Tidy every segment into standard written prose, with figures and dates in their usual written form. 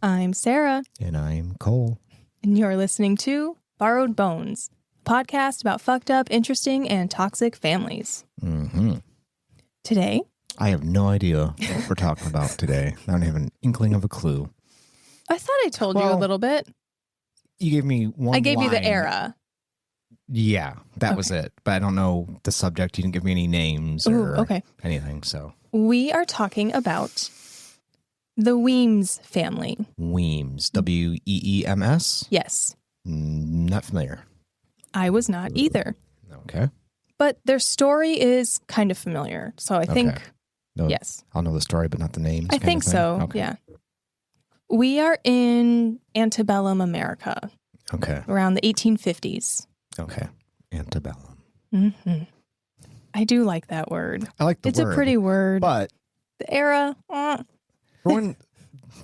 I'm Sarah. And I'm Cole. And you're listening to Borrowed Bones, a podcast about fucked up, interesting, and toxic families. Mm-hmm. Today, I have no idea what we're talking about today. I don't have an inkling of a clue. I thought I told you a little bit. You gave me one I gave line. you the era. Yeah, that was it. But I don't know the subject. You didn't give me any names or anything. So we are talking about the Weems family. Weems. W-E-E-M-S? Yes. Not familiar. I was not either. Okay. But their story is kind of familiar. So I think, yes. I'll know the story, but not the names. I think so, okay. Yeah. We are in antebellum America. Okay. Around the 1850s. Okay. Antebellum. Mm-hmm. I do like that word. I like the word. It's a pretty word. But the era. When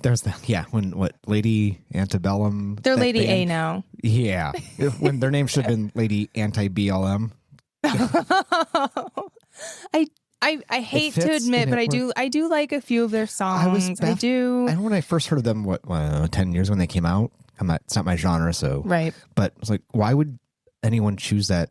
there's that, when Lady Antebellum. They're Lady A now. Yeah. When their name should have been Lady Anti-BLM. I hate to admit, but I do like a few of their songs. I do. I know when I first heard of them, 10 years when they came out. It's not my genre, so. Right. But it's like, why would anyone choose that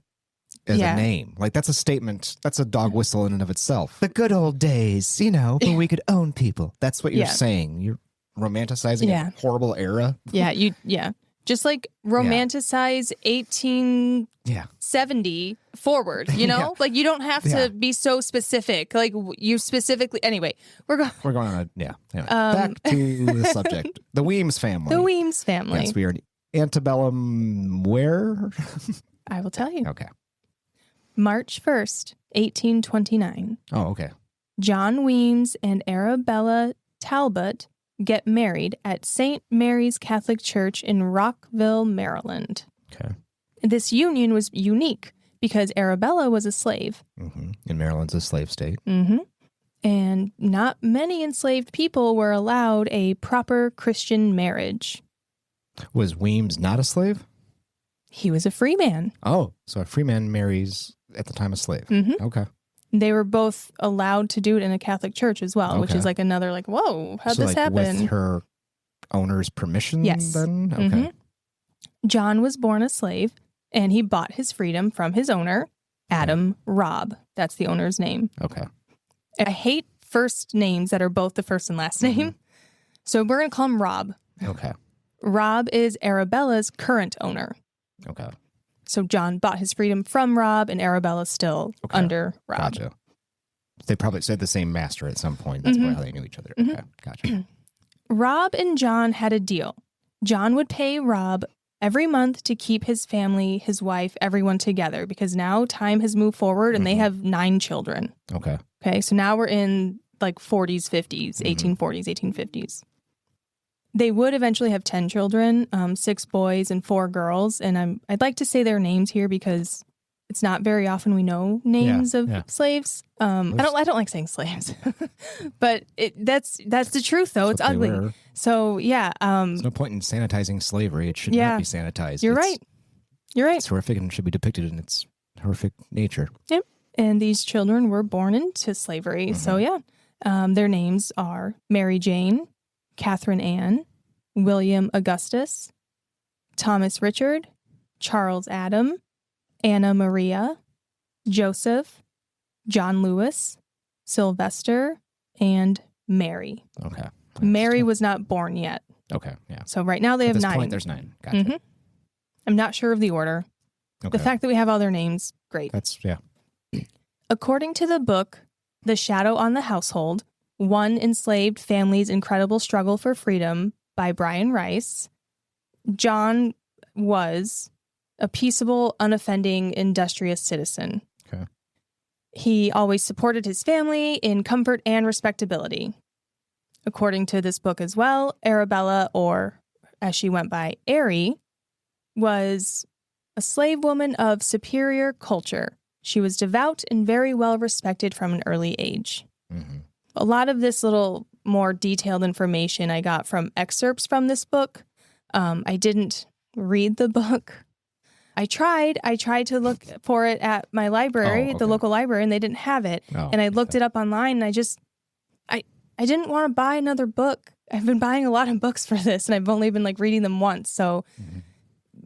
as a name? Like, that's a statement. That's a dog whistle in and of itself. The good old days, when we could own people. That's what you're saying. You're romanticizing a horrible era. Yeah. Just like romanticize 1870 forward, Like you don't have to be so specific. Like you specifically. Anyway, we're going on Anyway, back to the subject. The Weems family. The Weems family. Yes, we are in antebellum where? I will tell you. Okay. March 1st, 1829. Oh, okay. John Weems and Arabella Talbot get married at St. Mary's Catholic Church in Rockville, Maryland. Okay. This union was unique because Arabella was a slave. Mm-hmm. And Maryland's a slave state. Mm-hmm. And not many enslaved people were allowed a proper Christian marriage. Was Weems not a slave? He was a free man. Oh, so a free man marries at the time a slave. Mm-hmm. Okay. They were both allowed to do it in a Catholic church as well, which is like another whoa, how'd this happen? With her owner's permission then? Okay. Mm-hmm. John was born a slave, and he bought his freedom from his owner, Adam Robb. That's the owner's name. Okay. I hate first names that are both the first and last name. So we're going to call him Robb. Okay. Robb is Arabella's current owner. Okay. So John bought his freedom from Robb, and Arabella's still under Robb. Gotcha. They probably said the same master at some point. That's probably how they knew each other. Okay, gotcha. Robb and John had a deal. John would pay Robb every month to keep his family, his wife, everyone together, because now time has moved forward and they have 9 children. Okay. Okay, so now we're in 40s, 50s, 1840s, 1850s. They would eventually have 10 children, 6 boys and 4 girls. And I'd like to say their names here because it's not very often we know names of slaves. I don't like saying slaves, but that's the truth though. It's ugly. So there's no point in sanitizing slavery. It should not be sanitized. You're right. It's horrific and should be depicted in its horrific nature. Yep. And these children were born into slavery. So their names are Mary Jane, Catherine Ann, William Augustus, Thomas Richard, Charles Adam, Anna Maria, Joseph, John Lewis, Sylvester, and Mary. Okay. Mary was not born yet. Okay, yeah. So right now they have 9. At this point, there's 9. Gotcha. I'm not sure of the order. Okay. The fact that we have all their names, great. According to the book, The Shadow on the Household, One Enslaved Family's Incredible Struggle for Freedom by Brian Rice, John was a peaceable, unoffending, industrious citizen. Okay. He always supported his family in comfort and respectability. According to this book as well, Arabella, or as she went by, Ari, was a slave woman of superior culture. She was devout and very well respected from an early age. Mm-hmm. A lot of this little more detailed information I got from excerpts from this book. I didn't read the book. I tried to look for it at my library, the local library, and they didn't have it. And I looked it up online, and I didn't want to buy another book I've been buying a lot of books for this, and I've only been like reading them once. So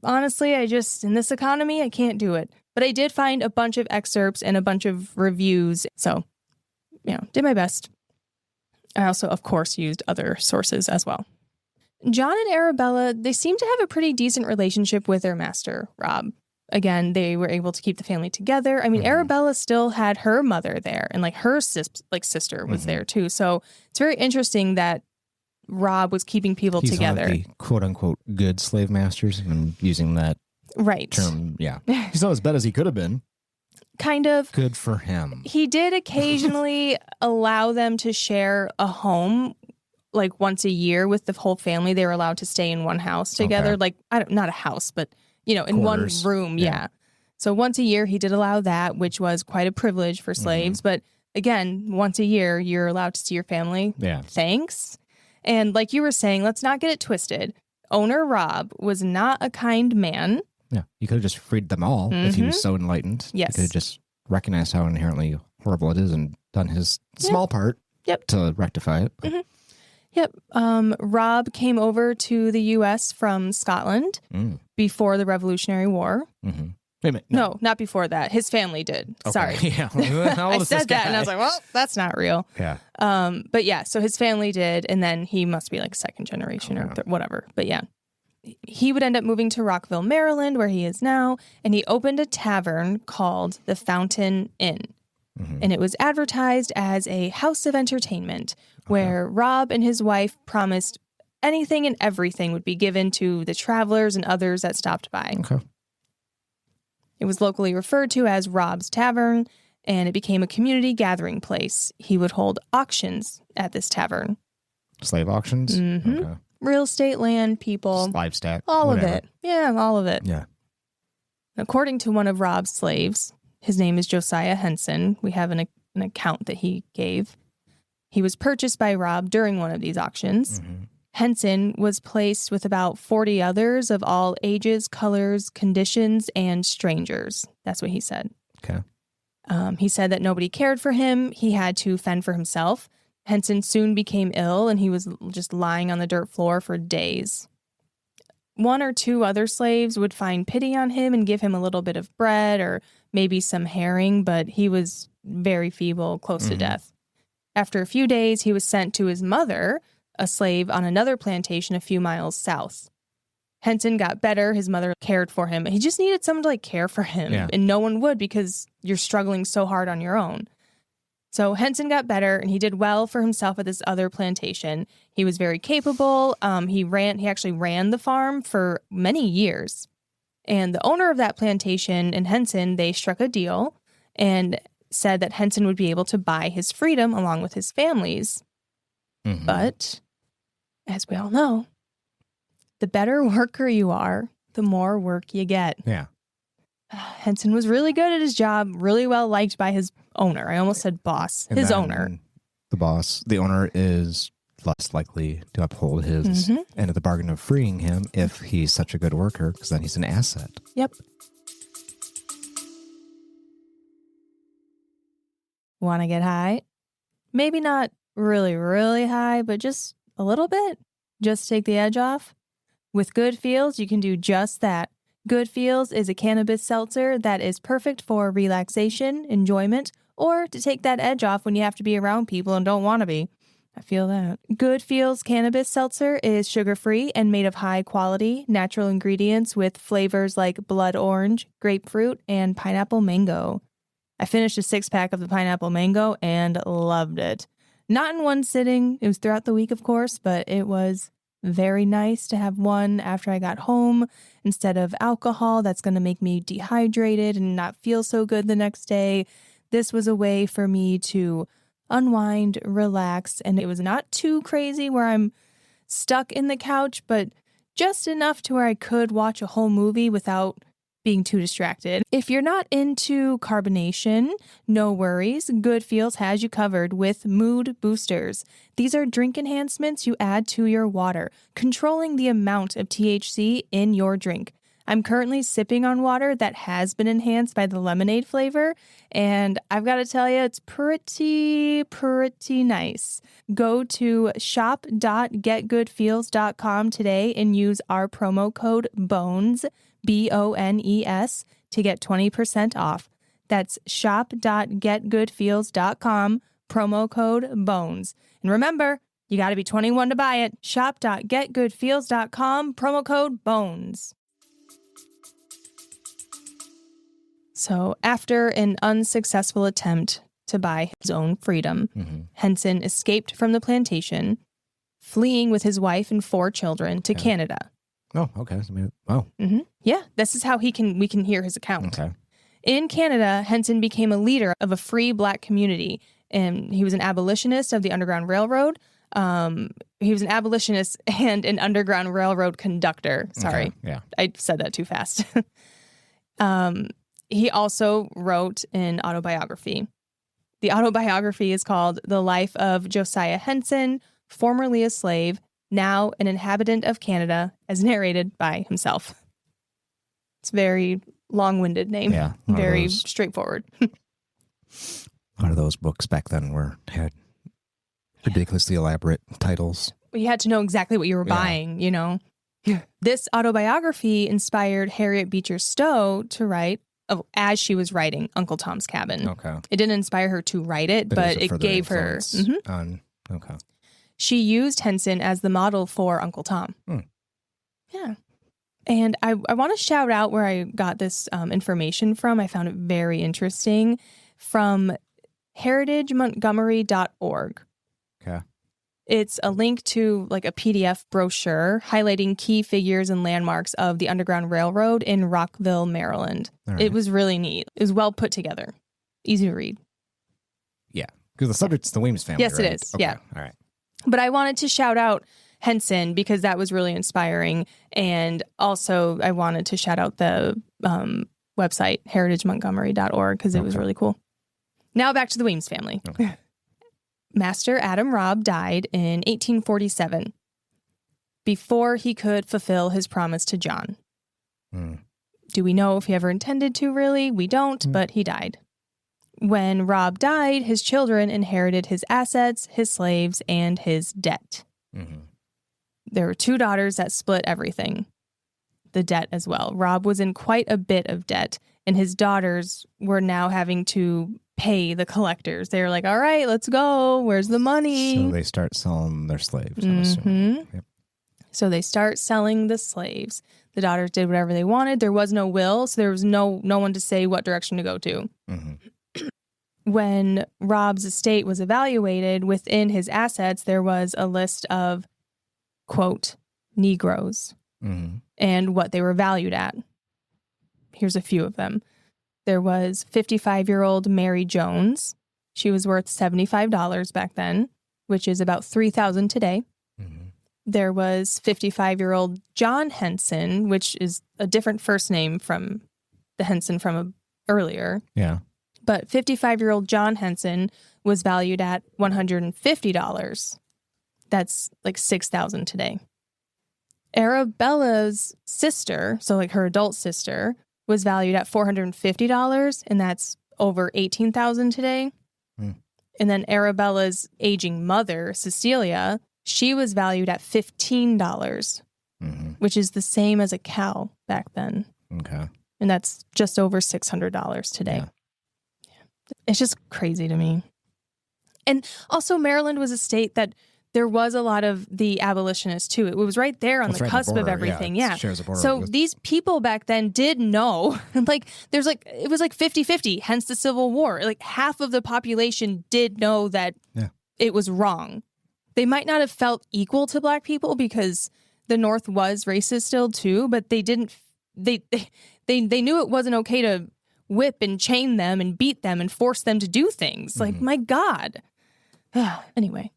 honestly, in this economy, I can't do it. But I did find a bunch of excerpts and a bunch of reviews. So, did my best. I also, of course, used other sources as well. John and Arabella, they seem to have a pretty decent relationship with their master, Rob. Again, they were able to keep the family together. I mean, Arabella still had her mother there, and like her sister was there too. So it's very interesting that Rob was keeping people together. One of the quote unquote good slave masters, and I'm using that term. Yeah. He's not as bad as he could have been. Kind of. Good for him. He did occasionally allow them to share a home, like once a year with the whole family. They were allowed to stay in one house together. Okay. Like, not a house, but, in Quarters. One room. Yeah. So once a year, he did allow that, which was quite a privilege for slaves. But again, once a year, you're allowed to see your family. Yeah. Thanks. And like you were saying, let's not get it twisted. Owner Rob was not a kind man. Yeah, he could have just freed them all if he was so enlightened. Yes. He could have just recognized how inherently horrible it is and done his small part to rectify it. Yep. Rob came over to the U.S. from Scotland before the Revolutionary War. Wait a minute. No, not before that. His family did. Okay. Sorry. Yeah. I said that and I was like, well, that's not real. Yeah. But yeah, so his family did, and then he must be like second generation or whatever. But yeah. He would end up moving to Rockville, Maryland, where he is now, and he opened a tavern called the Fountain Inn. And it was advertised as a house of entertainment where Rob and his wife promised anything and everything would be given to the travelers and others that stopped by. Okay. It was locally referred to as Rob's Tavern, and it became a community gathering place. He would hold auctions at this tavern. Slave auctions? Okay. Real estate, land, people. Livestock. All whatever. of it. Yeah, all of it. Yeah. According to one of Rob's slaves, his name is Josiah Henson. We have an account that he gave. He was purchased by Rob during one of these auctions. Henson was placed with about 40 others of all ages, colors, conditions, and strangers. That's what he said. Okay. He said that nobody cared for him. He had to fend for himself. Henson soon became ill, and he was just lying on the dirt floor for days. One or two other slaves would find pity on him and give him a little bit of bread or maybe some herring, but he was very feeble, close to death. After a few days, he was sent to his mother, a slave on another plantation a few miles south. Henson got better. His mother cared for him. He just needed someone to care for him, and no one would because you're struggling so hard on your own. So Henson got better, and he did well for himself at this other plantation. He was very capable. He actually ran the farm for many years. And the owner of that plantation and Henson, they struck a deal and said that Henson would be able to buy his freedom along with his family's. But, as we all know, the better worker you are, the more work you get. Yeah. Henson was really good at his job, really well liked by his owner. I almost said boss. And his owner. The owner is less likely to uphold his end of the bargain of freeing him if he's such a good worker, because then he's an asset. Yep. Want to get high? Maybe not really, really high, but just a little bit. Just take the edge off. With Good Feels, you can do just that. Good Feels is a cannabis seltzer that is perfect for relaxation, enjoyment, or to take that edge off when you have to be around people and don't want to be. I feel that. Good Feels cannabis seltzer is sugar-free and made of high-quality, natural ingredients with flavors like blood orange, grapefruit, and pineapple mango. I finished a 6-pack of the pineapple mango and loved it. Not in one sitting. It was throughout the week, of course, but it was very nice to have one after I got home instead of alcohol that's going to make me dehydrated and not feel so good the next day. This was a way for me to unwind, relax, and it was not too crazy where I'm stuck in the couch, but just enough to where I could watch a whole movie without being too distracted. If you're not into carbonation, no worries. Good Feels has you covered with mood boosters. These are drink enhancements you add to your water, controlling the amount of THC in your drink. I'm currently sipping on water that has been enhanced by the lemonade flavor, and I've got to tell you, it's pretty nice. Go to shop.getgoodfeels.com today and use our promo code BONES, BONES, to get 20% off. That's shop.getgoodfeels.com, promo code BONES. And remember, you got to be 21 to buy it. Shop.getgoodfeels.com, promo code BONES. So after an unsuccessful attempt to buy his own freedom, Henson escaped from the plantation, fleeing with his wife and 4 children to Canada. Oh, okay. Yeah, this is how we can hear his account. Okay. In Canada, Henson became a leader of a free Black community, and he was an abolitionist of the Underground Railroad. He was an abolitionist and an Underground Railroad conductor. Sorry. Okay. Yeah. I said that too fast. He also wrote an autobiography. The autobiography is called The Life of Josiah Henson, formerly a slave, now an inhabitant of Canada, as narrated by himself. It's a very long-winded name. Yeah. Very straightforward. A lot of those books back then had ridiculously elaborate titles. You had to know exactly what you were buying, you know? Yeah. This autobiography inspired Harriet Beecher Stowe to write, as she was writing Uncle Tom's Cabin. Okay. It didn't inspire her to write it, but it gave her... Okay. She used Henson as the model for Uncle Tom. Yeah. And I want to shout out where I got this information from. I found it very interesting. From heritagemontgomery.org. Okay. It's a link to like a PDF brochure highlighting key figures and landmarks of the Underground Railroad in Rockville, Maryland. Right. It was really neat. It was well put together. Easy to read. Yeah. Because the subject's the Weems family, Yes, right? it is. Okay. Yeah. All right. But I wanted to shout out Henson because that was really inspiring. And also I wanted to shout out the website, heritagemontgomery.org, because it was really cool. Now back to the Weems family. Okay. Master Adam Robb died in 1847 before he could fulfill his promise to John. Do we know if he ever intended to, really? We don't, but he died. When Robb died, his children inherited his assets, his slaves, and his debt. There were 2 daughters that split everything, the debt as well. Robb was in quite a bit of debt, and his daughters were now having to pay the collectors. They were like, all right, let's go. Where's the money? So they start selling their slaves, I'm assuming. Yep. So they start selling the slaves. The daughters did whatever they wanted. There was no will, so there was no one to say what direction to go to. When Robb's estate was evaluated, within his assets, there was a list of, quote, Negroes and what they were valued at. Here's a few of them. There was 55-year-old Mary Jones. She was worth $75 back then, which is about $3,000 today. There was 55-year-old John Henson, which is a different first name from the Henson from earlier. Yeah. But 55-year-old John Henson was valued at $150. That's like $6,000 today. Arabella's sister, so like her adult sister, was valued at $450, and that's over $18,000 today. And then Arabella's aging mother, Cecilia, she was valued at $15, which is the same as a cow back then. Okay. And that's just over $600 today. Yeah. It's just crazy to me. And also Maryland was a state that there was a lot of the abolitionists too. It was right there on the cusp of everything. Yeah. Shares a border So these people back then did know, like it was like 50-50, hence the Civil War. Like half of the population did know that it was wrong. They might not have felt equal to Black people because the North was racist still too, but they didn't, they knew it wasn't okay to whip and chain them and beat them and force them to do things. Like, my God. Anyway,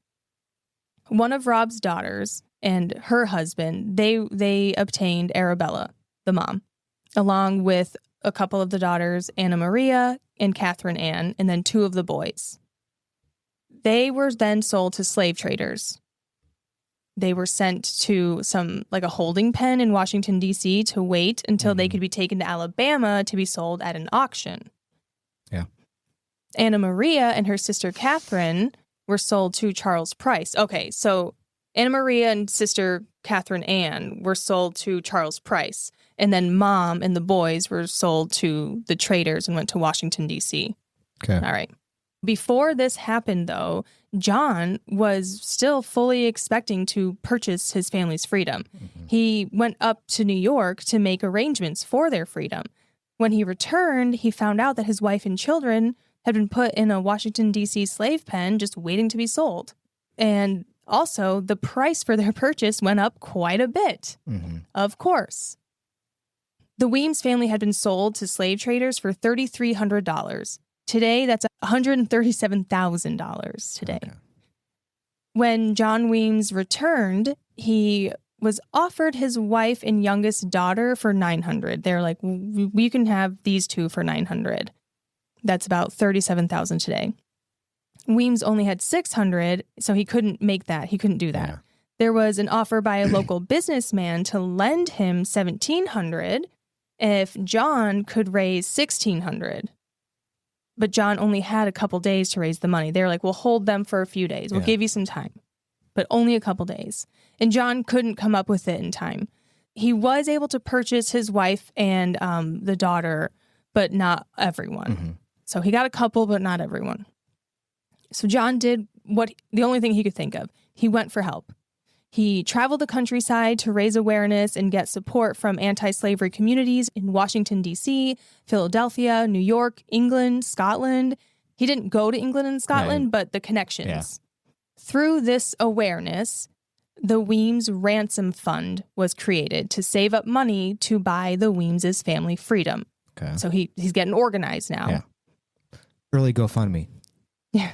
one of Robb's daughters and her husband, they obtained Arabella, the mom, along with a couple of the daughters, Anna Maria and Catherine Ann, and then 2 of the boys. They were then sold to slave traders. They were sent to a holding pen in Washington, D.C. to wait until they could be taken to Alabama to be sold at an auction. Yeah. Anna Maria and her sister Catherine were sold to Charles Price. Okay, so Anna Maria and sister Catherine Ann were sold to Charles Price. And then Mom and the boys were sold to the traders and went to Washington, D.C. Okay. All right. Before this happened, though, John was still fully expecting to purchase his family's freedom. He went up to New York to make arrangements for their freedom. When he returned, he found out that his wife and children had been put in a Washington, D.C. slave pen just waiting to be sold. And also, the price for their purchase went up quite a bit. Of course. The Weems family had been sold to slave traders for $3,300. Today, that's $137,000 today. Okay. When John Weems returned, he was offered his wife and youngest daughter for $900. They're like, we can have these two for $900. That's about $37,000 today. Weems only had $600, so he couldn't make that. He couldn't do that. Yeah. There was an offer by a local businessman to lend him $1,700 if John could raise $1,600. But John only had a couple days to raise the money. They were like, we'll hold them for a few days. We'll give you some time, but only a couple days. And John couldn't come up with it in time. He was able to purchase his wife and the daughter, but not everyone. So he got a couple, but not everyone. So John did the only thing he could think of. He went for help. He traveled the countryside to raise awareness and get support from anti-slavery communities in Washington, D.C., Philadelphia, New York, England, Scotland. He didn't go to England and Scotland, but the connections. Yeah. Through this awareness, the Weems Ransom Fund was created to save up money to buy the Weems' family freedom. Okay. So he's getting organized now. Yeah. Early GoFundMe. Yeah.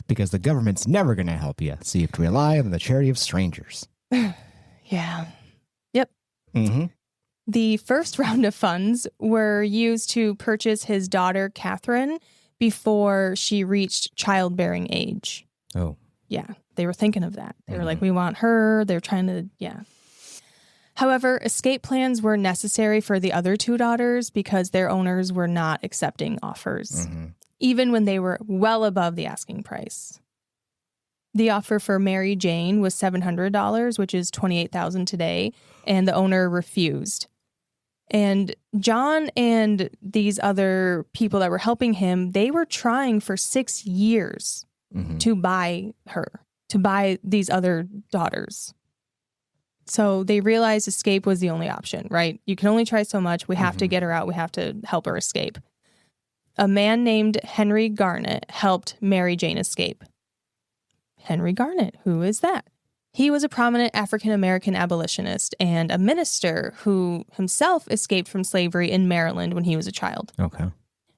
Because the government's never going to help you, so you have to rely on the charity of strangers. Yeah. Yep. The first round of funds were used to purchase his daughter, Catherine, before she reached childbearing age. Oh. Yeah. They were thinking of that. They were like, we want her. They're trying to, However, escape plans were necessary for the other two daughters because their owners were not accepting offers. Even when they were well above the asking price. The offer for Mary Jane was $700, which is $28,000 today, and the owner refused. And John and these other people that were helping him, they were trying for 6 years to buy her, to buy these other daughters. So they realized escape was the only option, right? You can only try so much. We have to get her out. We have to help her escape. A man named Henry Garnet helped Mary Jane escape. Henry Garnet, who is that? He was a prominent African-American abolitionist and a minister who himself escaped from slavery in Maryland when he was a child. Okay.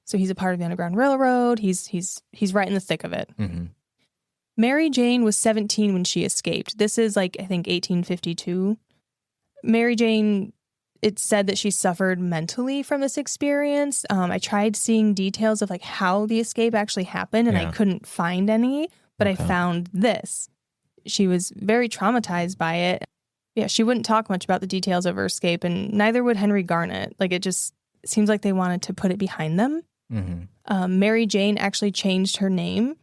So he's a part of the Underground Railroad. He's right in the thick of it. Mary Jane was 17 when she escaped. This is I think 1852. Mary Jane, it's said that she suffered mentally from this experience. I tried seeing details of how the escape actually happened, and I couldn't find any, but I found this. She was very traumatized by it. Yeah, she wouldn't talk much about the details of her escape, and neither would Henry Garnet. It just seems like they wanted to put it behind them. Mary Jane actually changed her name.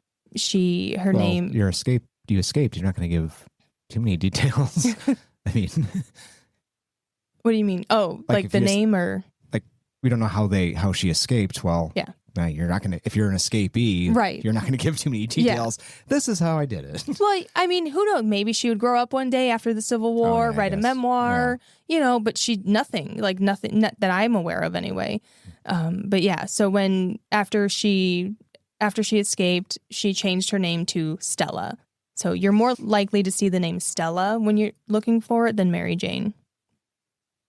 Name. You escaped. You're not going to give too many details. I mean... What do you mean? Oh, the name or we don't know how she escaped. Well, yeah. You're not gonna, if you're an escapee, right? You're not gonna give too many details. Yeah. This is how I did it. Well, I mean, who knows? Maybe she would grow up one day after the Civil War, write a memoir, but nothing that I'm aware of anyway. But yeah, so after she escaped, she changed her name to Stella. So you're more likely to see the name Stella when you're looking for it than Mary Jane.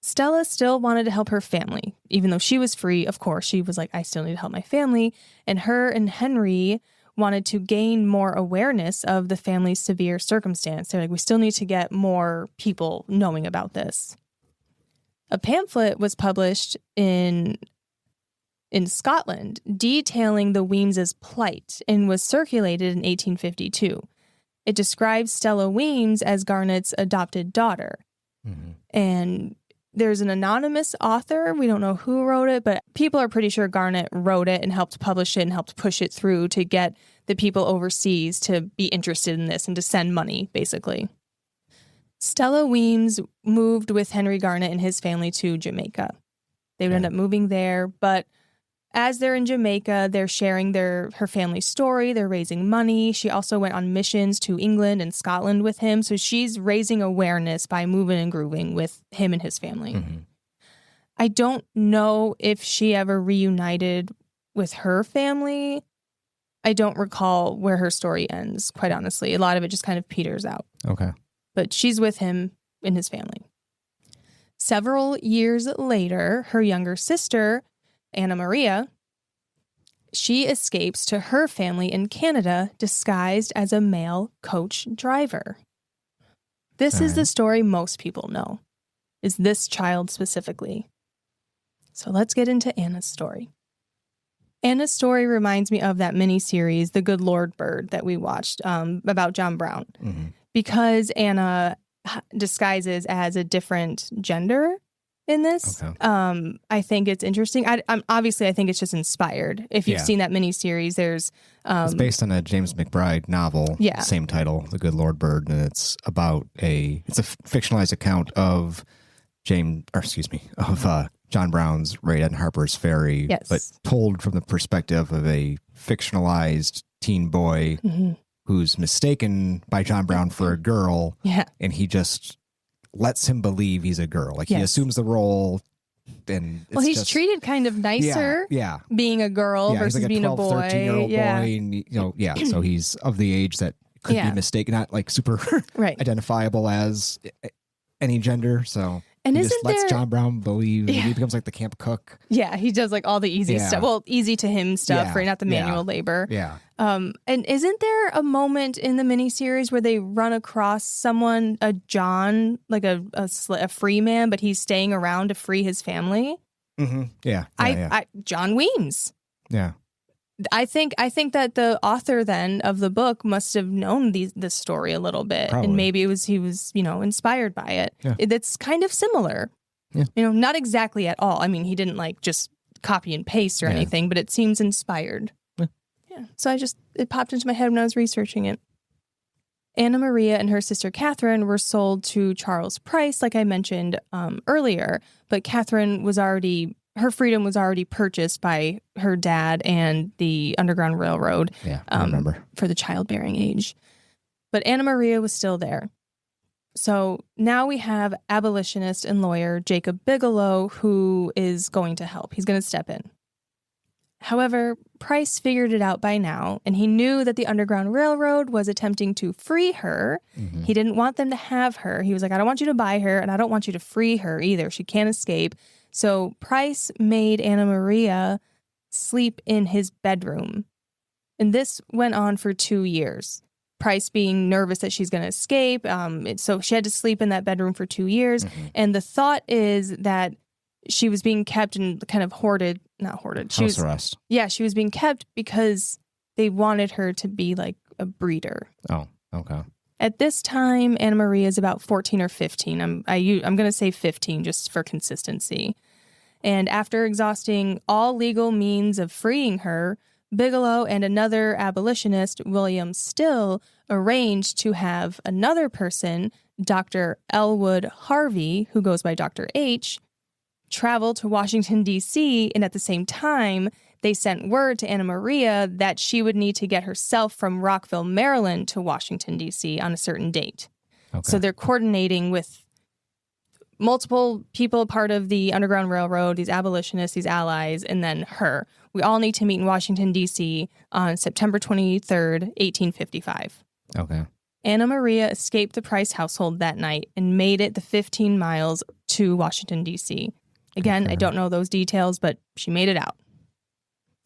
Stella still wanted to help her family. Even though she was free, of course, she was like, I still need to help my family. And her and Henry wanted to gain more awareness of the family's severe circumstance. They're like, we still need to get more people knowing about this. A pamphlet was published in Scotland detailing the Weems' plight and was circulated in 1852. It describes Stella Weems as Garnett's adopted daughter. Mm-hmm. And there's an anonymous author. We don't know who wrote it, but people are pretty sure Garnett wrote it and helped publish it and helped push it through to get the people overseas to be interested in this and to send money, basically. Stella Weems moved with Henry Garnett and his family to Jamaica. They would end up moving there, but as they're in Jamaica, they're sharing her family's story. They're raising money. She also went on missions to England and Scotland with him. So she's raising awareness by moving and grooving with him and his family. Mm-hmm. I don't know if she ever reunited with her family. I don't recall where her story ends, quite honestly. A lot of it just kind of peters out. Okay. But she's with him and his family. Several years later, her younger sister, Anna Maria, she escapes to her family in Canada disguised as a male coach driver. This is the story most people know, is this child specifically. So let's get into Anna's story. Anna's story reminds me of that miniseries, The Good Lord Bird, that we watched about John Brown. Mm-hmm. Because Anna disguises as a different gender in this. Okay. I think it's interesting. Obviously, I think it's just inspired. If you've seen that miniseries, there's... it's based on a James McBride novel, same title, The Good Lord Bird, and it's about it's a fictionalized account of John Brown's raid on Harper's Ferry, but told from the perspective of a fictionalized teen boy who's mistaken by John Brown for a girl, and he just lets him believe he's a girl. Like he assumes the role, and he's treated kind of nicer, being a girl versus like being 12, a boy. 13-year-old boy, and so he's of the age that could be mistaken, not like super identifiable as any gender. So. And he just lets John Brown believe he becomes like the camp cook. Yeah, he does like all the easy stuff. Well, easy to him stuff, right? Not the manual labor. Yeah. And isn't there a moment in the miniseries where they run across someone, a John, like a free man, but he's staying around to free his family? Mm-hmm. Yeah. John Weems. Yeah. I think that the author then of the book must have known this story a little bit. Probably. And maybe he was inspired by it. Yeah. It's kind of similar. Yeah. Not exactly at all. I mean, he didn't like just copy and paste or anything, but it seems inspired. Yeah. So it popped into my head when I was researching it. Anna Maria and her sister Catherine were sold to Charles Price, like I mentioned earlier, but Catherine her freedom was already purchased by her dad and the Underground Railroad. Yeah, I remember. For the childbearing age. But Anna Maria was still there. So now we have abolitionist and lawyer Jacob Bigelow, who is going to help. He's going to step in. However, Price figured it out by now, and he knew that the Underground Railroad was attempting to free her. Mm-hmm. He didn't want them to have her. He was like, I don't want you to buy her, and I don't want you to free her either. She can't escape. So Price made Anna Maria sleep in his bedroom. And this went on for 2 years. Price being nervous that she's going to escape. So she had to sleep in that bedroom for 2 years. Mm-hmm. And the thought is that she was being kept and kind of not hoarded. House arrest. Yeah, she was being kept because they wanted her to be like a breeder. Oh, okay. At this time, Anna Maria is about 14 or 15. I'm going to say 15 just for consistency. And after exhausting all legal means of freeing her, Bigelow and another abolitionist, William Still, arranged to have another person, Dr. Elwood Harvey, who goes by Dr. H, travel to Washington, D.C., and at the same time, they sent word to Anna Maria that she would need to get herself from Rockville, Maryland to Washington, D.C. on a certain date. Okay. So they're coordinating with multiple people part of the Underground Railroad, these abolitionists, these allies, and then her. We all need to meet in Washington, D.C. on September 23rd, 1855. Okay. Anna Maria escaped the Price household that night and made it the 15 miles to Washington, D.C. Again, I don't know those details, but she made it out.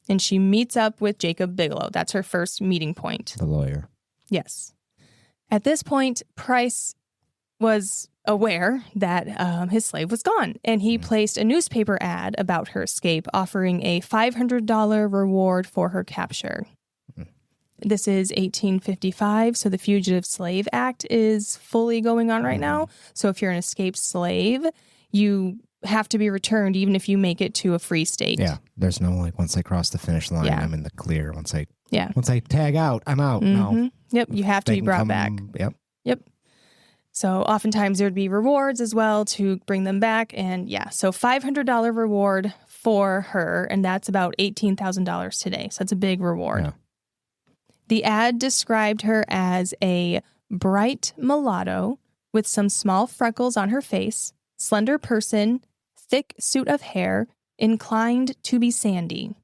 And she meets up with Jacob Bigelow. That's her first meeting point. The lawyer. Yes. At this point, Price was aware that his slave was gone, and he placed a newspaper ad about her escape, offering a $500 reward for her capture. This is 1855, so the Fugitive Slave Act is fully going on right now. So if you're an escaped slave, you have to be returned even if you make it to a free state. Yeah, there's no like once I cross the finish line, I'm in the clear. Once I tag out, I'm out. No. Yep, you have to be brought back. Yep. So oftentimes there would be rewards as well to bring them back. And so $500 reward for her, and that's about $18,000 today. So that's a big reward. Yeah. The ad described her as a bright mulatto with some small freckles on her face, slender person, thick suit of hair, inclined to be sandy.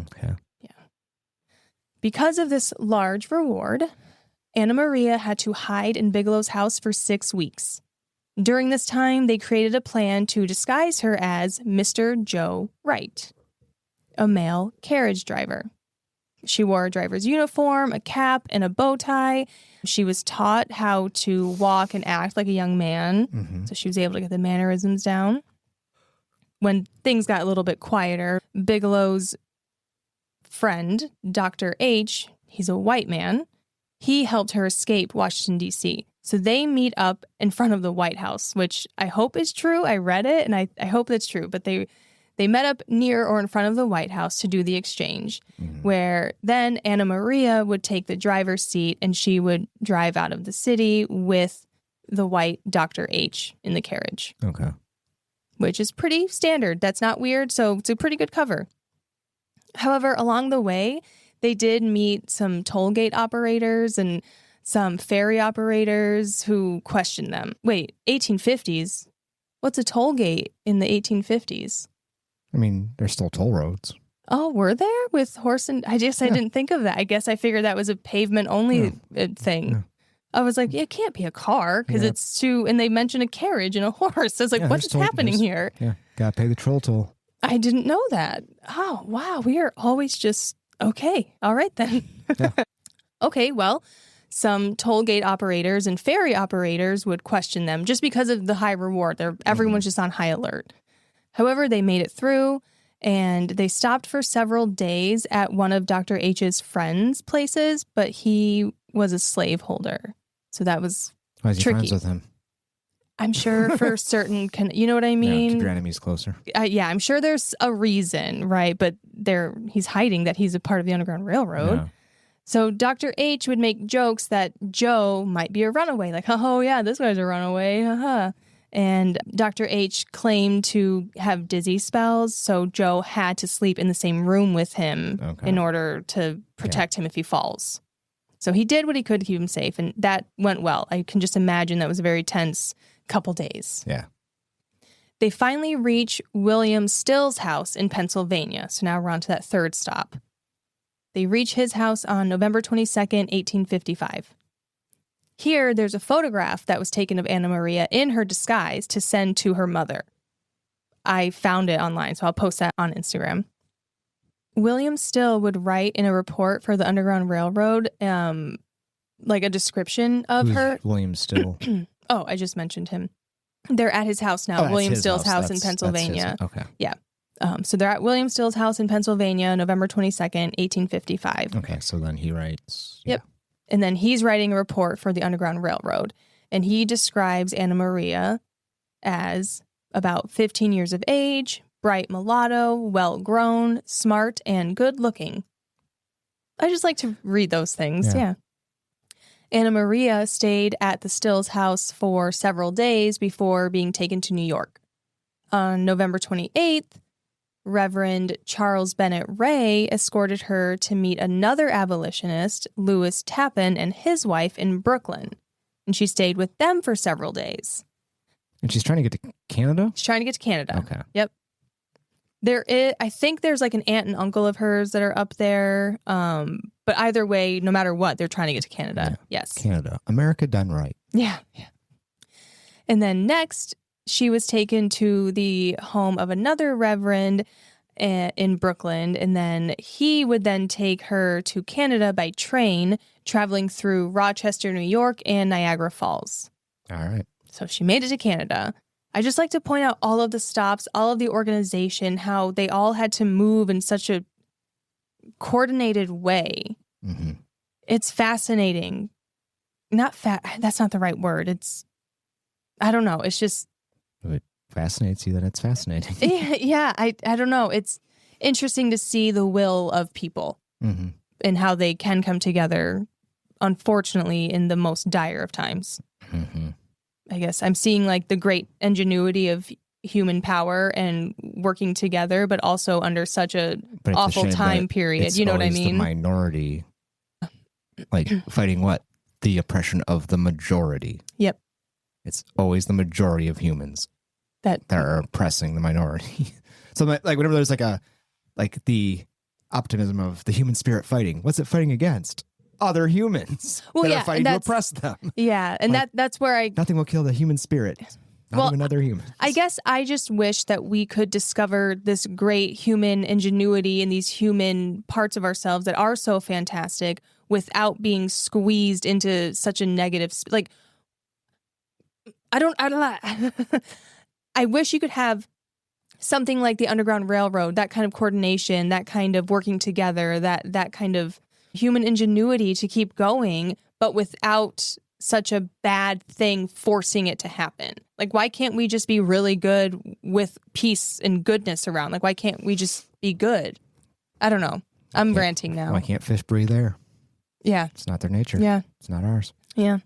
Okay. Yeah. Because of this large reward, Anna Maria had to hide in Bigelow's house for 6 weeks. During this time, they created a plan to disguise her as Mr. Joe Wright, a male carriage driver. She wore a driver's uniform, a cap, and a bow tie. She was taught how to walk and act like a young man, so she was able to get the mannerisms down. When things got a little bit quieter, Bigelow's friend, Dr. H, he's a white man, he helped her escape Washington, D.C. So they meet up in front of the White House, which I hope is true. I read it, and I hope that's true. But they met up near or in front of the White House to do the exchange, where then Anna Maria would take the driver's seat, and she would drive out of the city with the white Dr. H in the carriage. Okay. Which is pretty standard. That's not weird, so it's a pretty good cover. However, along the way, they did meet some toll gate operators and some ferry operators who questioned them. Wait, 1850s? What's a toll gate in the 1850s? I mean, there's still toll roads. Oh, were there with horse and... I didn't think of that. I guess I figured that was a pavement-only thing. Yeah. I was like, it can't be a car because it's too... And they mentioned a carriage and a horse. I was like, what is happening here? Yeah, gotta pay the troll toll. I didn't know that. Oh, wow. We are always just... Okay. All right, then. Yeah. Okay, well, some toll gate operators and ferry operators would question them just because of the high reward. Everyone's just on high alert. However, they made it through, and they stopped for several days at one of Dr. H's friends' places, but he was a slaveholder. So that was Why is he tricky. Friends with him? I'm sure for certain, you know what I mean? Yeah, keep your enemies closer. I'm sure there's a reason, right? But he's hiding that he's a part of the Underground Railroad. Yeah. So Dr. H would make jokes that Joe might be a runaway. Like, oh yeah, this guy's a runaway. Haha. And Dr. H claimed to have dizzy spells, so Joe had to sleep in the same room with him in order to protect him if he falls. So he did what he could to keep him safe, and that went well. I can just imagine that was a very tense couple days. Yeah. They finally reach William Still's house in Pennsylvania. So now we're on to that third stop. They reach his house on November 22nd, 1855. Here, there's a photograph that was taken of Anna Maria in her disguise to send to her mother. I found it online, so I'll post that on Instagram. William Still would write in a report for the Underground Railroad, like a description of her. William Still. Oh, I just mentioned him. They're at his house now, William Still's house in Pennsylvania. Okay. Yeah. So they're at William Still's house in Pennsylvania, November 22nd, 1855. Okay, so then he writes. Yep. And then he's writing a report for the Underground Railroad. And he describes Anna Maria as about 15 years of age, bright mulatto, well-grown, smart, and good-looking. I just like to read those things, yeah. Anna Maria stayed at the Stills' house for several days before being taken to New York. On November 28th, Reverend Charles Bennett Ray escorted her to meet another abolitionist, Louis Tappan, and his wife in Brooklyn. And she stayed with them for several days. And she's trying to get to Canada? She's trying to get to Canada. Okay. Yep. I think there's like an aunt and uncle of hers that are up there. But either way, no matter what, they're trying to get to Canada. Yeah. Yes. Canada. America done right. Yeah. And then next, she was taken to the home of another reverend in Brooklyn. And then he would then take her to Canada by train, traveling through Rochester, New York, and Niagara Falls. All right. So she made it to Canada. I just like to point out all of the stops, all of the organization, how they all had to move in such a coordinated way. Mm-hmm. It's fascinating. That's not the right word. I don't know. It's just. If it fascinates you, then it's fascinating. Yeah. I don't know. It's interesting to see the will of people and how they can come together, unfortunately, in the most dire of times. I guess I'm seeing like the great ingenuity of human power and working together, but also under such a awful time period. You know what I mean? The minority, like fighting what? The oppression of the majority. Yep. It's always the majority of humans that are oppressing the minority. So like whenever there's like the optimism of the human spirit fighting, what's it fighting against? Other humans that are fighting to oppress them. Yeah, and like, that's where nothing will kill the human spirit. Not even other humans. I guess I just wish that we could discover this great human ingenuity and these human parts of ourselves that are so fantastic without being squeezed into such a negative. Like, I wish you could have something like the Underground Railroad, that kind of coordination, that kind of working together, that kind of human ingenuity to keep going, but without such a bad thing forcing it to happen. Like, why can't we just be really good with peace and goodness around? Like, why can't we just be good? I don't know. I'm ranting now. Why can't fish breathe air? Yeah. It's not their nature. Yeah. It's not ours. Yeah.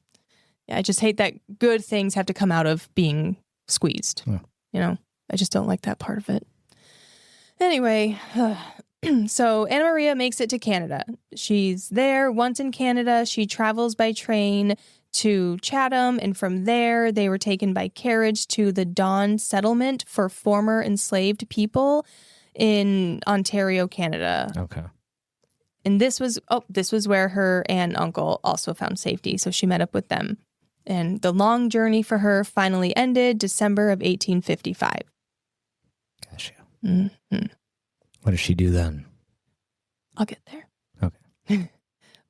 Yeah. I just hate that good things have to come out of being squeezed. Yeah. You know, I just don't like that part of it. Anyway, so Anna Maria makes it to Canada. She's there. Once in Canada, she travels by train to Chatham, and from there, they were taken by carriage to the Dawn settlement for former enslaved people in Ontario, Canada. Okay. And this was where her aunt and uncle also found safety, so she met up with them. And the long journey for her finally ended December of 1855. Gotcha. Mm-hmm. What does she do then? I'll get there. Okay.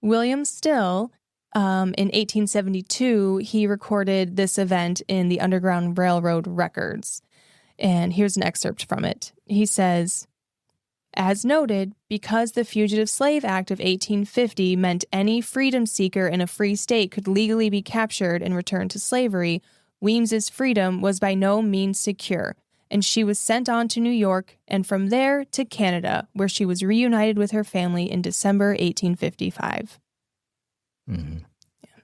William Still, in 1872, he recorded this event in the Underground Railroad records. And here's an excerpt from it. He says, "As noted, because the Fugitive Slave Act of 1850 meant any freedom seeker in a free state could legally be captured and returned to slavery, Weems's freedom was by no means secure, and she was sent on to New York and from there to Canada, where she was reunited with her family in December 1855. Mm-hmm. Yeah.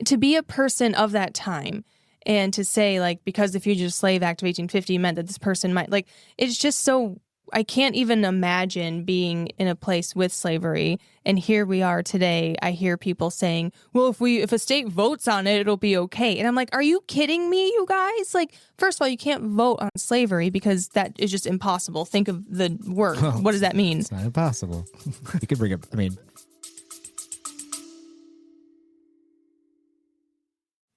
To be a person of that time and to say, like, because the Fugitive Slave Act of 1850 meant that this person might, like, it's just so, I can't even imagine being in a place with slavery. And here we are today. I hear people saying, well, if a state votes on it, it'll be okay. And I'm like, are you kidding me, you guys? Like, first of all, you can't vote on slavery because that is just impossible. Think of the word. Well, what does that mean? It's not impossible. You could bring up,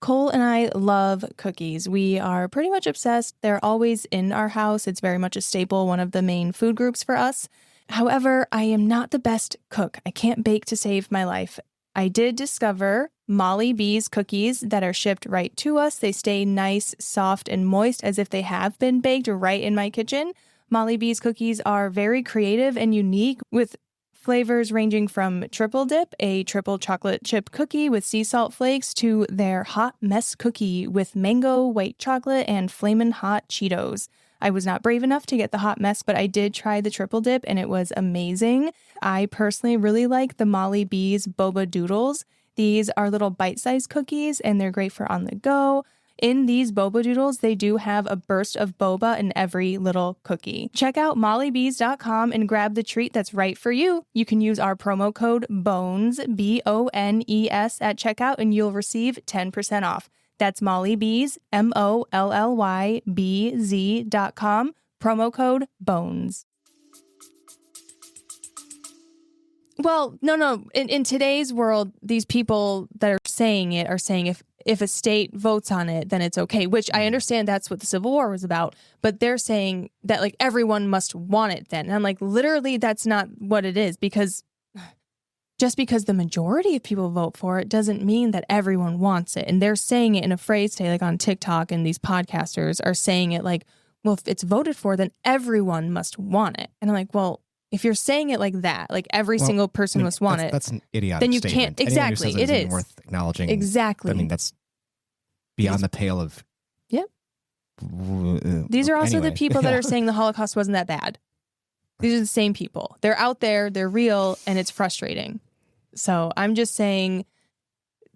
Cole and I love cookies. We are pretty much obsessed. They're always in our house. It's very much a staple, one of the main food groups for us. However, I am not the best cook. I can't bake to save my life. I did discover Molly B's cookies that are shipped right to us. They stay nice, soft, and moist as if they have been baked right in my kitchen. Molly B's cookies are very creative and unique with flavors ranging from triple dip, a triple chocolate chip cookie with sea salt flakes, to their hot mess cookie with mango, white chocolate, and flamin' hot Cheetos. I was not brave enough to get the hot mess, but I did try the triple dip and it was amazing. I personally really like the Molly B's Boba Doodles. These are little bite-sized cookies and they're great for on the go. In these boba doodles, they do have a burst of boba in every little cookie. Check out mollybees.com and grab the treat that's right for you. You can use our promo code BONES, BONES, at checkout and you'll receive 10% off. That's mollybees, MOLLYBZ.com, promo code BONES. Well, no. In today's world, these people that are saying if a state votes on it, then it's okay, which I understand that's what the Civil War was about. But they're saying that, like, everyone must want it then. And I'm like, literally, that's not what it is, because just because the majority of people vote for it doesn't mean that everyone wants it. And they're saying it in a phrase today, like on TikTok, and these podcasters are saying it like, well, if it's voted for, then everyone must want it. And I'm like, well, If you're saying it like that, like every single person must want it. That's an idiotic then you statement. can't. Exactly. It is worth acknowledging. Exactly. I mean, that's beyond the pale of. Yep. These are also the people that are saying the Holocaust wasn't that bad. These are the same people. They're out there, they're real, and it's frustrating. So I'm just saying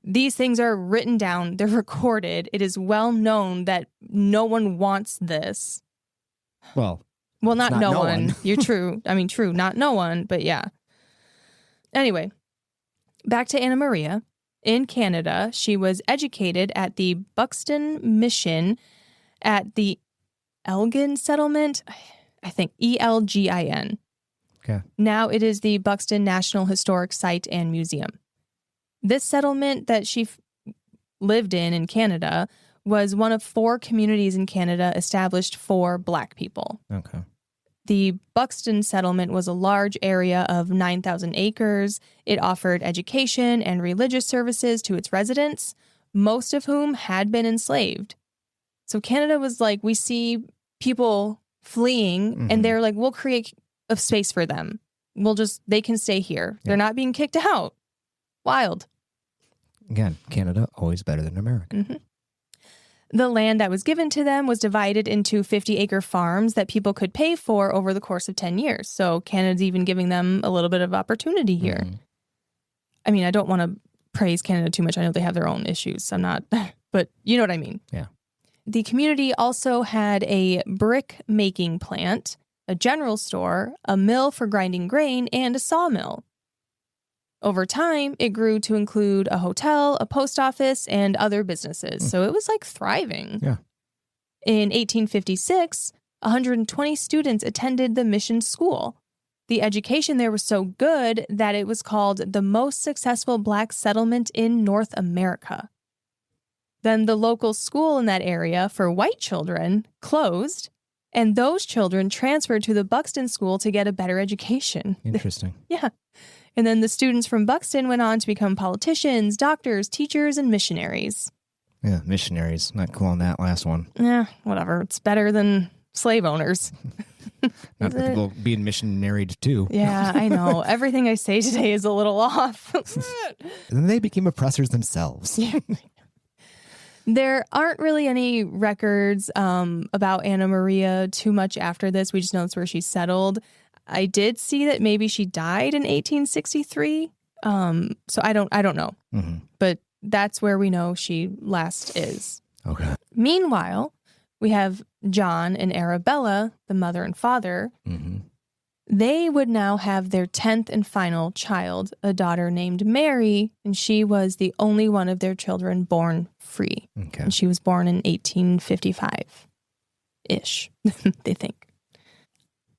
these things are written down, they're recorded. It is well known that no one wants this. Well, not no one. You're true. I mean, true, not no one, but yeah. Anyway, back to Anna Maria. In Canada, she was educated at the Buxton Mission at the Elgin Settlement. I think Elgin. Okay. Now it is the Buxton National Historic Site and Museum. This settlement that she lived in Canada was one of 4 communities in Canada established for Black people. Okay. The Buxton settlement was a large area of 9,000 acres. It offered education and religious services to its residents, most of whom had been enslaved. So Canada was like, we see people fleeing, and they're like, we'll create a space for them. They can stay here. They're not being kicked out. Wild. Again, Canada, always better than America. Mm-hmm. The land that was given to them was divided into 50-acre farms that people could pay for over the course of 10 years. So Canada's even giving them a little bit of opportunity here. I mean, I don't want to praise Canada too much. I know they have their own issues. I'm not, but you know what I mean. Yeah. The community also had a brick making plant, a general store, a mill for grinding grain, and a sawmill. Over time, it grew to include a hotel, a post office, and other businesses. So it was like thriving. Yeah. In 1856, 120 students attended the mission school. The education there was so good that it was called the most successful Black settlement in North America. Then the local school in that area for white children closed, and those children transferred to the Buxton school to get a better education. Interesting. Yeah. And then the students from Buxton went on to become politicians, doctors, teachers, and missionaries. Yeah, missionaries. Not cool on that last one. Yeah, whatever. It's better than slave owners. Not for people being missionaried too. Yeah, I know. Everything I say today is a little off. And then they became oppressors themselves. There aren't really any records about Anna Maria too much after this. We just know it's where she settled. I did see that maybe she died in 1863. So I don't know. But that's where we know she last is. Okay. Meanwhile, we have John and Arabella, the mother and father. They would now have their 10th and final child, a daughter named Mary, and she was the only one of their children born free. Okay. And she was born in 1855-ish, they think.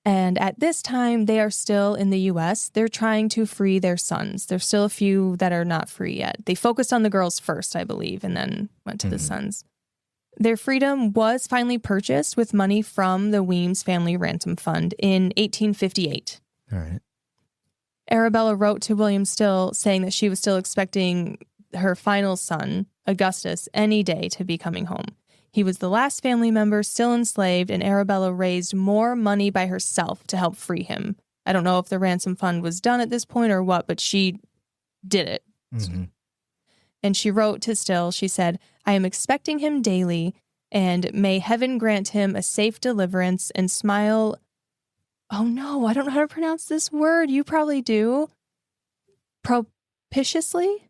And at this time, they are still in the U.S. They're trying to free their sons. There's still a few that are not free yet. They focused on the girls first, I believe, and then went to the sons. Their freedom was finally purchased with money from the Weems Family Ransom Fund in 1858. All right. Arabella wrote to William Still saying that she was still expecting her final son, Augustus, any day to be coming home. He was the last family member still enslaved, and Arabella raised more money by herself to help free him. I don't know if the ransom fund was done at this point or what, but she did it. And she wrote to Still, she said, "I am expecting him daily, and may heaven grant him a safe deliverance and smile." Oh no, I don't know how to pronounce this word. You probably do. Propitiously?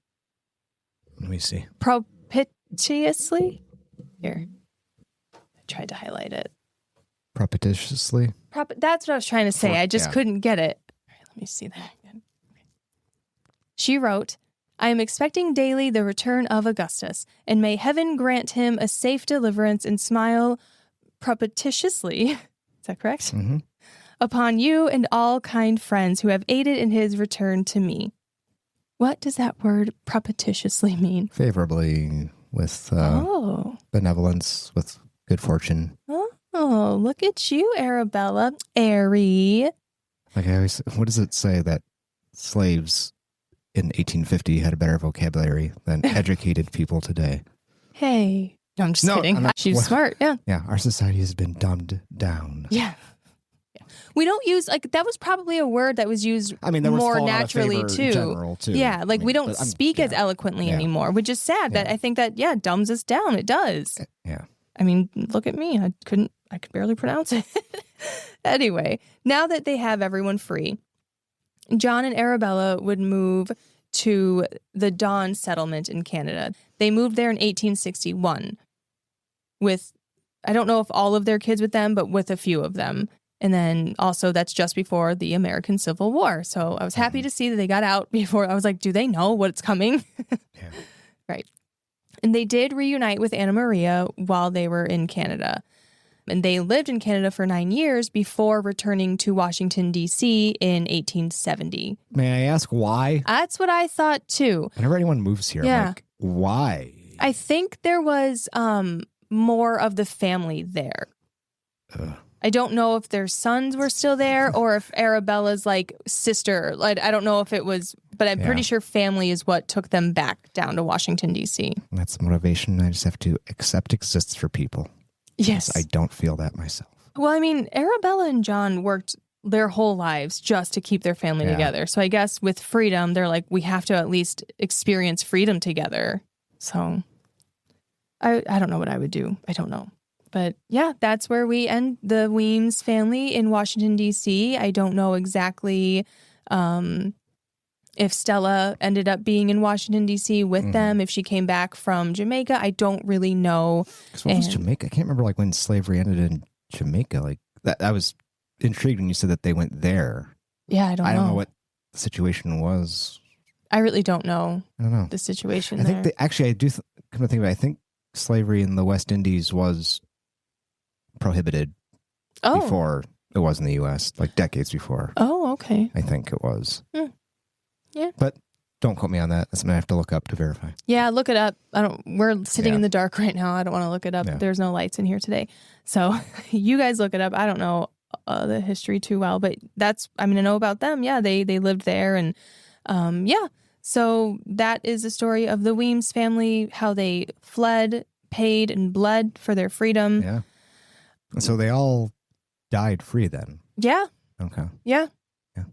Let me see. Propitiously? Here. I tried to highlight it. Propitiously? That's what I was trying to say. I just couldn't get it. All right, let me see that again. She wrote, "I am expecting daily the return of Augustus, and may heaven grant him a safe deliverance and smile propitiously." Is that correct? "Upon you and all kind friends who have aided in his return to me." What does that word propitiously mean? Favorably, with benevolence, with good fortune. Oh, look at you, Arabella. Airy. Like I always, what does it say that slaves in 1850 had a better vocabulary than educated people today? Hey. No, I'm just kidding. She was smart, yeah. Yeah, our society has been dumbed down. Yeah. We don't use, like, that was probably a word that was used more naturally too. In general, too. Yeah, like we don't speak as eloquently anymore, which is sad that I think that, dumbs us down. It does. Yeah. I mean, look at me. I could barely pronounce it. Anyway, now that they have everyone free, John and Arabella would move to the Dawn settlement in Canada. They moved there in 1861 with, I don't know if all of their kids with them, but with a few of them. And then also that's just before the American Civil War. So I was happy to see that they got out before. I was like, do they know what's coming? Yeah. Right. And they did reunite with Anna Maria while they were in Canada. And they lived in Canada for 9 years before returning to Washington, D.C. in 1870. May I ask why? That's what I thought too. Whenever anyone moves here, I'm like, why? I think there was more of the family there. I don't know if their sons were still there or if Arabella's like sister. Like, I don't know if it was, but I'm pretty sure family is what took them back down to Washington, D.C. That's the motivation I just have to accept exists for people. Yes. I don't feel that myself. Well, I mean, Arabella and John worked their whole lives just to keep their family together. So I guess with freedom, they're like, we have to at least experience freedom together. So I don't know what I would do. I don't know. But yeah, that's where we end the Weems family in Washington, D.C. I don't know exactly if Stella ended up being in Washington, D.C. with them, if she came back from Jamaica. I don't really know. What was Jamaica? I can't remember like when slavery ended in Jamaica. Like that, I was intrigued when you said that they went there. Yeah, I don't know what the situation was. I really don't know. I don't know the situation. I think I do come to think of it. I think slavery in the West Indies was prohibited before it was in the U.S., like decades before. Oh, okay. I think it was. Yeah. But don't quote me on that. That's something I have to look up to verify. Yeah, look it up. We're sitting in the dark right now. I don't want to look it up. Yeah. There's no lights in here today. So you guys look it up. I don't know the history too well, but I know about them. Yeah, they lived there. And so that is the story of the Weems family, how they fled, paid, and bled for their freedom. Yeah. And so they all died free then? Yeah. Okay. Yeah. Yeah.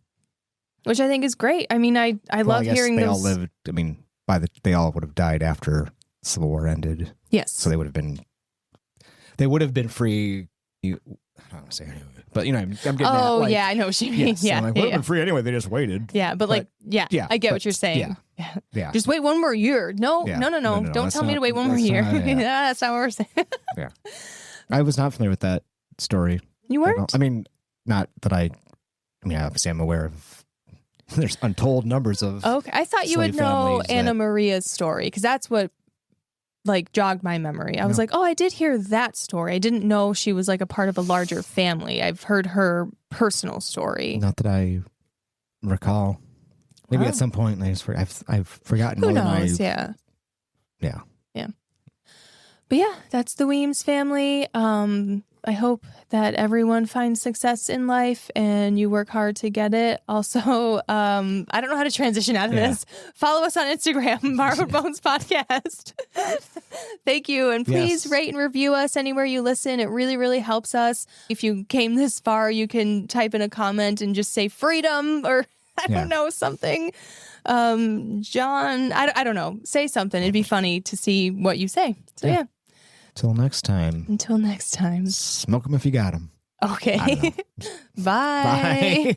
Which I think is great. I mean, I love hearing they those. All lived, I mean, they all would have died after the Civil War ended. Yes. So they would have been free. I don't want to say anyway, but I'm getting at, like, yeah, I know what you mean. Yes, yeah. So would have been free anyway. They just waited. Yeah. But I get what you're saying. Yeah. Just wait one more year. No. Don't tell me to wait one more year. That's not what we're saying. Yeah. I was not familiar with that story. You weren't? I mean, not that obviously I'm aware of, there's untold numbers of. Okay. I thought you would know Anna Maria's story because that's what jogged my memory. I was like, oh, I did hear that story. I didn't know she was like a part of a larger family. I've heard her personal story. Not that I recall. Maybe at some point I've forgotten. Who knows? Yeah. Yeah. Yeah. But yeah, that's the Weems family. I hope that everyone finds success in life and you work hard to get it. Also, I don't know how to transition out of this. Follow us on Instagram, Borrowed Bones Podcast. Thank you. And please rate and review us anywhere you listen. It really, really helps us. If you came this far, you can type in a comment and just say freedom or I don't know, something. John, I don't know. Say something. It'd be funny to see what you say. So yeah. Until next time. Smoke them if you got them. Okay. Bye. Bye.